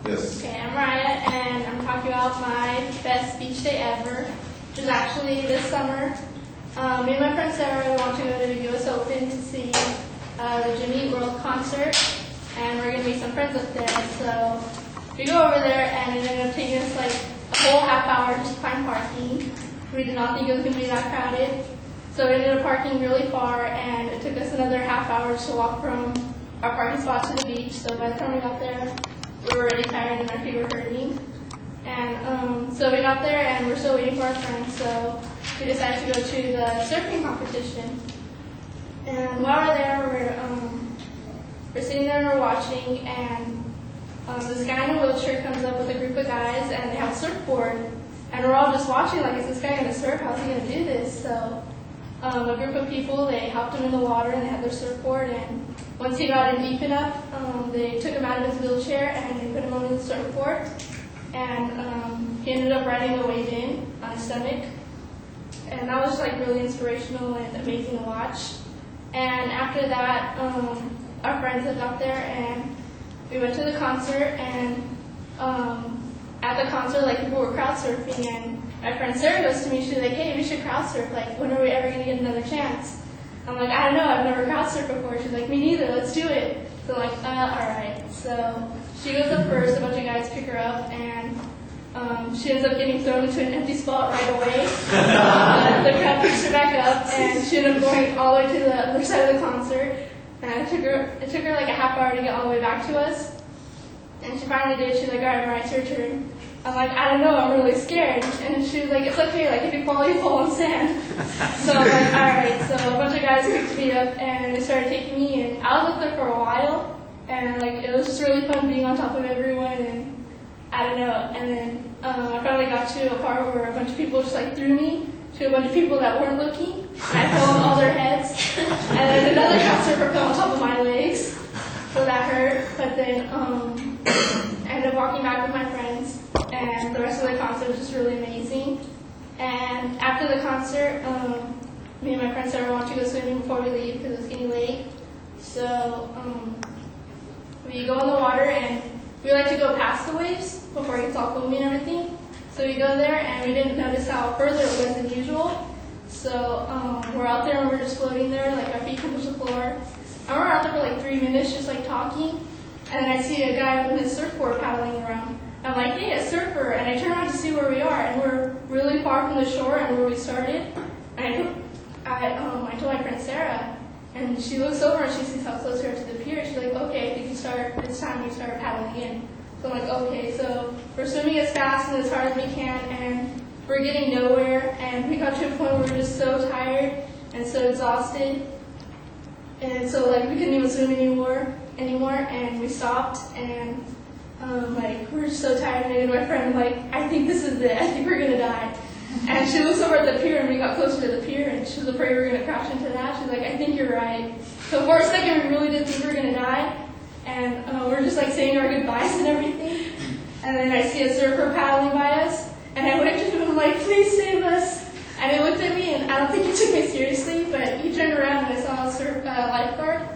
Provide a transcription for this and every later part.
Yes. Okay, I'm Mariah, and I'm talking about my best beach day ever, which is actually this summer. Me and my friend Sarah want to go to the US Open to see the Jimmy Eat World concert, and we're going to meet some friends up there. So we go over there, and it ended up taking us like a whole half hour just to find parking. We did not think it was going to be that crowded. So we ended up parking really far, and it took us another half hour to walk from our parking spot to the beach. So by the time we got there, we were already tired and our feet were hurting. And so we got there and we're still waiting for our friends, so we decided to go to the surfing competition. And while we're there, we're sitting there and we're watching, and this guy in a wheelchair comes up with a group of guys and they have a surfboard. And we're all just watching like, is this guy going to surf? How's he going to do this? So a group of people, they helped him in the water and they had their surfboard, and once he got in deep enough, they took him out of his wheelchair and they put him on the surfboard, and he ended up riding the wave in on his stomach, and that was like really inspirational and amazing to watch. And after that, our friends had got there and we went to the concert, and at the concert, like, people were crowd surfing, and my friend Sarah goes to me, she's like, hey, we should crowd surf, like, when are we ever going to get another chance? I'm like, I don't know, I've never crowd surfed before. She's like, me neither, let's do it. So I'm like, alright. So she goes up first, a bunch of guys pick her up, and she ends up getting thrown into an empty spot right away. The crowd picks her back up, and she ended up going all the way to the other side of the concert. And it took her like a half hour to get all the way back to us. And she finally did. She's like, alright, Mariah, it's your turn. I'm like, I don't know, I'm really scared. And she was like, it's okay, like, if you fall on sand. So I'm like, alright. So a bunch of guys picked me up and they started taking me, and I was up there for a while. And like, it was just really fun being on top of everyone, and I don't know. And then I finally got to a part where a bunch of people just like threw me to a bunch of people that weren't looking. And I fell on all their heads. And then another crowd surfer fell on top of my legs. So that hurt. But then I ended up walking back with my friends, and the rest of the concert was just really amazing. And after the concert, me and my friend Sarah wanted to go swimming before we leave because it was getting late. So we go in the water, and we like to go past the waves before it gets all foamy and everything. So we go there, and we didn't notice how further it was than usual. So we're out there and we're just floating there, like our feet touch the floor. And we're out there for like 3 minutes just like talking. And then I see a guy with his surfboard paddling around. I'm like, hey, a surfer. And I turn around to see where we are, and we're really far from the shore and where we started. And I told my friend Sarah, and she looks over and she sees how close we are to the pier. She's like, okay, I think it's time we start paddling in. So I'm like, okay. So we're swimming as fast and as hard as we can, and we're getting nowhere. And we got to a point where we were just so tired and so exhausted. And so like we couldn't even swim anymore, and we stopped, and like we were just so tired, and my friend like, I think this is it, I think we're gonna die. And she looks over at the pier, and we got closer to the pier, and she was afraid we were gonna crash into that. She's like, I think you're right. So for a second we really did think we were gonna die, and we're just like saying our goodbyes and everything. And then I see a surfer paddling by us, and I went to him and I'm like, please save us. And he looked at me, and I don't think he took me seriously, but he turned around and I saw a lifeguard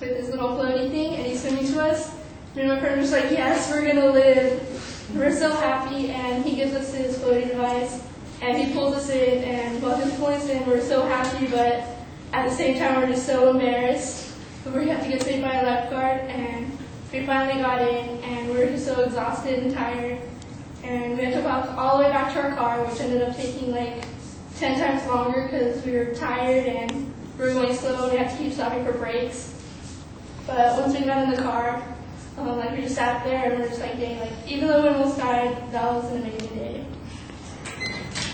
with his little floaty thing, and he's swimming to us. And my friend was like, yes, we're gonna live. We're so happy, and he gives us his floaty device, and he pulls us in, and while he's pulling us in, we're so happy, but at the same time, we're just so embarrassed. But we have to get saved by a lifeguard, and we finally got in, and we were just so exhausted and tired. And we had to walk all the way back to our car, which ended up taking like 10 times longer because we were tired and we were going slow, and we had to keep stopping for breaks. But once we got in the car, like we just sat there and we were just like, dang, like even though we almost died, that was an amazing day.